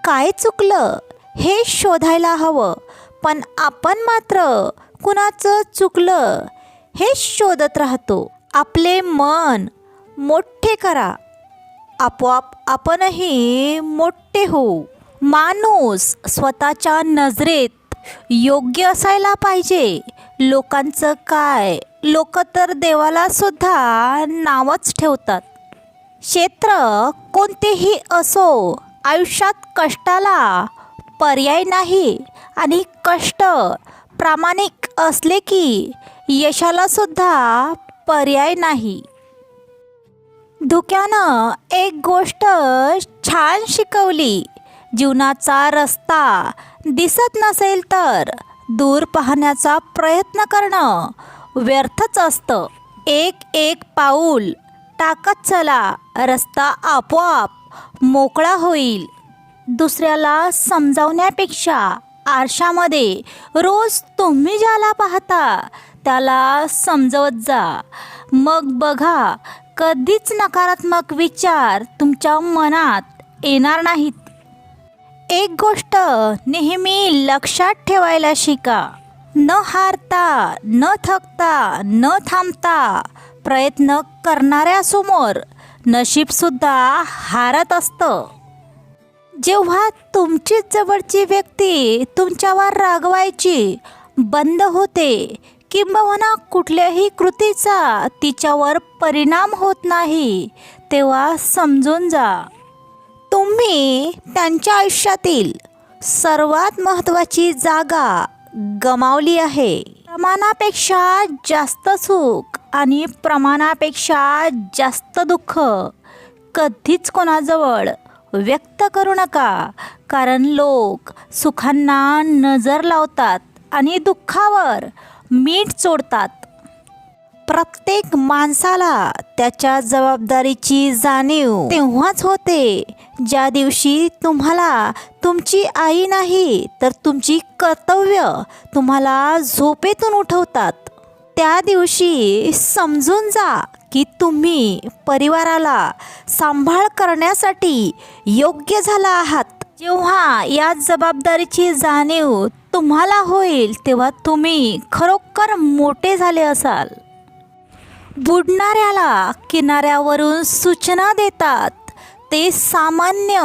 काय चुकलं हे शोधायला हवं, पण आपण मात्र कुणाचं चुकलं हे शोधत राहतो. आपले मन मोठे करा, आपोआप आपणही मोठे होऊ. माणूस स्वतःच्या नजरेत योग्य असायला पाहिजे. लोकांचं काय, लोक तर देवाला सुद्धा नावच ठेवतात. क्षेत्र कोणतेही असो, आयुष्यात कष्टाला पर्याय नाही आणि कष्ट प्रामाणिक असले की यशाला सुद्धा पर्याय नाही. धुक्यानं एक गोष्ट छान शिकवली. जीवनाचा रस्ता दिसत नसेल तर दूर पाहण्याचा प्रयत्न करणं व्यर्थच असतं. एक एक पाऊल टाकत चला, रस्ता आपोआप मोकळा होईल. दुसऱ्याला समजावण्यापेक्षा आरशामध्ये रोज तुम्ही ज्याला पाहता त्याला समजवत जा. मग बघा, कधीच नकारात्मक विचार तुमच्या मनात येणार नाहीत. एक गोष्ट नेहमी लक्षात ठेवायला शिका. न हारता, न थकता, न थांबता प्रयत्न करणाऱ्यासमोर नशीबसुद्धा हारत असतं. जेव्हा तुमचीच जवळची व्यक्ती तुमच्यावर रागवायची बंद होते, किंबहुना कुठल्याही कृतीचा तिच्यावर परिणाम होत नाही, तेव्हा समजून जा तुम्ही त्यांच्या आयुष्यातील सर्वात महत्त्वाची जागा गमावली आहे. प्रमाणापेक्षा जास्त सुख आणि प्रमाणापेक्षा जास्त दुःख कधीच कोणाजवळ व्यक्त करू नका, कारण लोक सुखांना नजर लावतात आणि दुःखावर मीठ चोळतात. प्रत्येक माणसाला त्याच्या जबाबदारीची जाणीव तेव्हाच होते ज्या दिवशी तुम्हाला तुमची आई नाही तर तुमची कर्तव्य तुम्हाला झोपेतून उठवतात. त्या दिवशी समजून जा की तुम्ही परिवाराला सांभाळ करण्यासाठी योग्य झाला आहात. जेव्हा या जबाबदारीची जाणीव तुम्हाला होईल तेव्हा तुम्ही खरोखर मोठे झाले असाल. बुडणाऱ्याला किनाऱ्यावरून सूचना देतात ते सामान्य,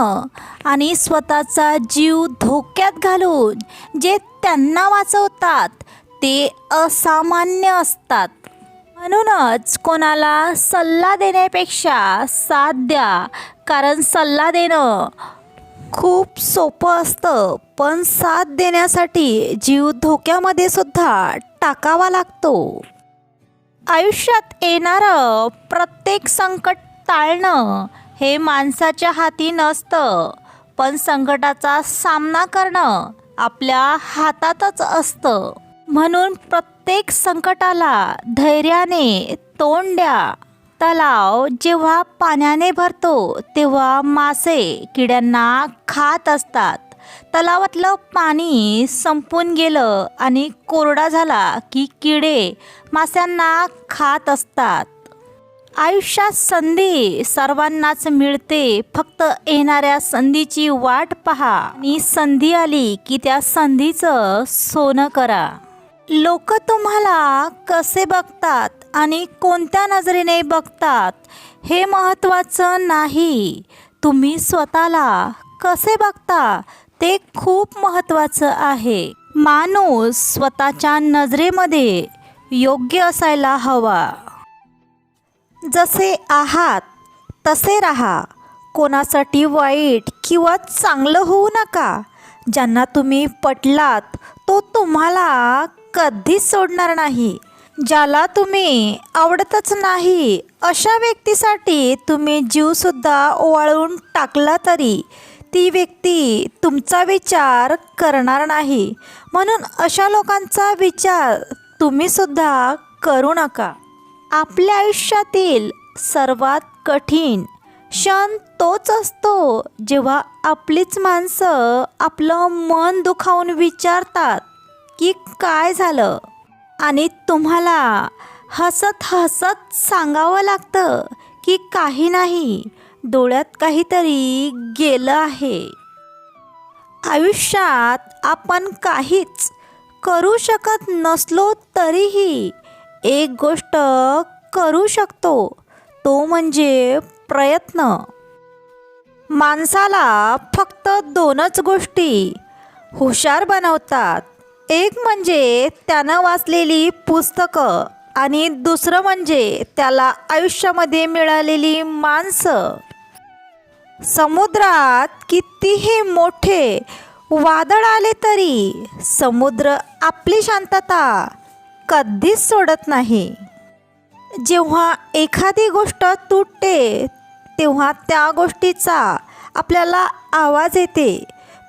आणि स्वतःचा जीव धोक्यात घालून जे त्यांना वाचवतात ते असामान्य असतात. म्हणूनच कोणाला सल्ला देण्यापेक्षा साथ द्या, कारण सल्ला देणं खूप सोपं असतं, पण साथ देण्यासाठी जीव धोक्यामध्ये सुद्धा टाकावा लागतो. आयुष्यात येणारं प्रत्येक संकट टाळणं हे माणसाच्या हाती नसतं, पण संकटाचा सामना करणं आपल्या हातातच असतं. म्हणून प्रत्येक संकटाला धैर्याने तोंड द्या. तलाव जेव्हा पाण्याने भरतो तेव्हा मासे किड्यांना खात असतात. तलावातलं पाणी संपून गेलं आणि कोरडा झाला की किडे माशांना खात असतात. आयुष्यात संधी सर्वांनाच मिळते, फक्त येणाऱ्या संधीची वाट पहा आणि संधी आली की त्या संधीचं सोनं करा. लोक तुम्हाला कसे बघतात आणि कोणत्या नजरेने बघतात हे महत्त्वाचं नाही, तुम्ही स्वतःला कसे बघता ते खूप महत्त्वाचं आहे. माणूस स्वतःच्या नजरेमध्ये योग्य असायला हवा. जसे आहात तसे राहा. कोणासाठी वाईट किंवा चांगलं होऊ नका. ज्यांना तुम्ही पटलात तो तुम्हाला कधीच सोडणार नाही. ज्याला तुम्ही आवडतच नाही अशा व्यक्तीसाठी तुम्ही जीवसुद्धा ओवाळून टाकला तरी ती व्यक्ती तुमचा विचार करणार नाही. म्हणून अशा लोकांचा विचार तुम्हीसुद्धा करू नका. आपल्या आयुष्यातील सर्वात कठीण क्षण तोच असतो जेव्हा आपलीच माणसं आपलं मन दुखावून विचारतात की काय झालं, आणि तुम्हाला हसत हसत सांगावं लागतं की काही नाही, डोळ्यात काहीतरी गेलं आहे. आयुष्यात आपण काहीच करू शकत नसलो तरीही एक गोष्ट करू शकतो, तो म्हणजे प्रयत्न. माणसाला फक्त दोनच गोष्टी हुशार बनवतात. एक म्हणजे त्यानं वाचलेली पुस्तकं आणि दुसरं म्हणजे त्याला आयुष्यामध्ये मिळालेली माणसं. समुद्रात कितीही मोठे वादळ आले तरी समुद्र आपली शांतता कधीच सोडत नाही. जेव्हा एखादी गोष्ट तुटते तेव्हा त्या गोष्टीचा आपल्याला आवाज येते,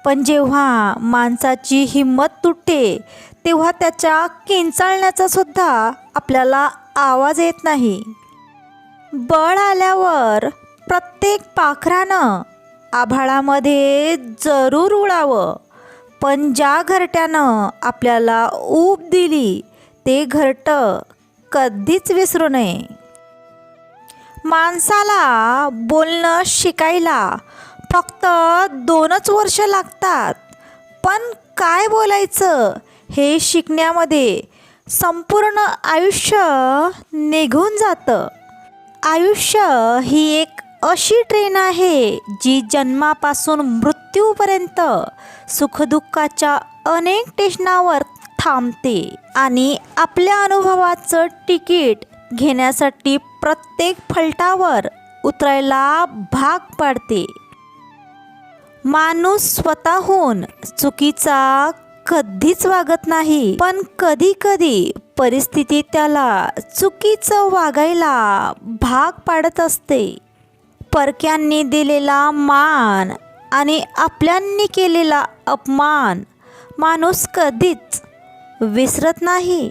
पण जेव्हा माणसाची हिंमत तुटते तेव्हा त्याच्या किंचाळण्याचा सुद्धा आपल्याला आवाज येत नाही. बळ आल्यावर प्रत्येक पाखरानं आभाळामध्ये जरूर उडावं, पण ज्या घरट्यानं आपल्याला ऊब दिली ते घरटं कधीच विसरू नये. माणसाला बोलणं शिकायला फक्त 2च वर्ष लागतात, पण काय बोलायचं हे शिकण्यामध्ये संपूर्ण आयुष्य निघून जातं. आयुष्य ही एक अशी ट्रेन आहे जी जन्मापासून मृत्यूपर्यंत सुखदुःखाच्या अनेक स्टेशनावर थांबते आणि आपल्या अनुभवाचं तिकीट घेण्यासाठी प्रत्येक फलटावर उतरायला भाग पाडते. माणूस स्वतःहून चुकीचा कधीच वागत नाही, पण कधी कधी परिस्थिती त्याला चुकीचं वागायला भाग पाडत असते. परक्यांनी दिलेला मान आणि आपल्यांनी केलेला अपमान माणूस कधीच विसरत नाही.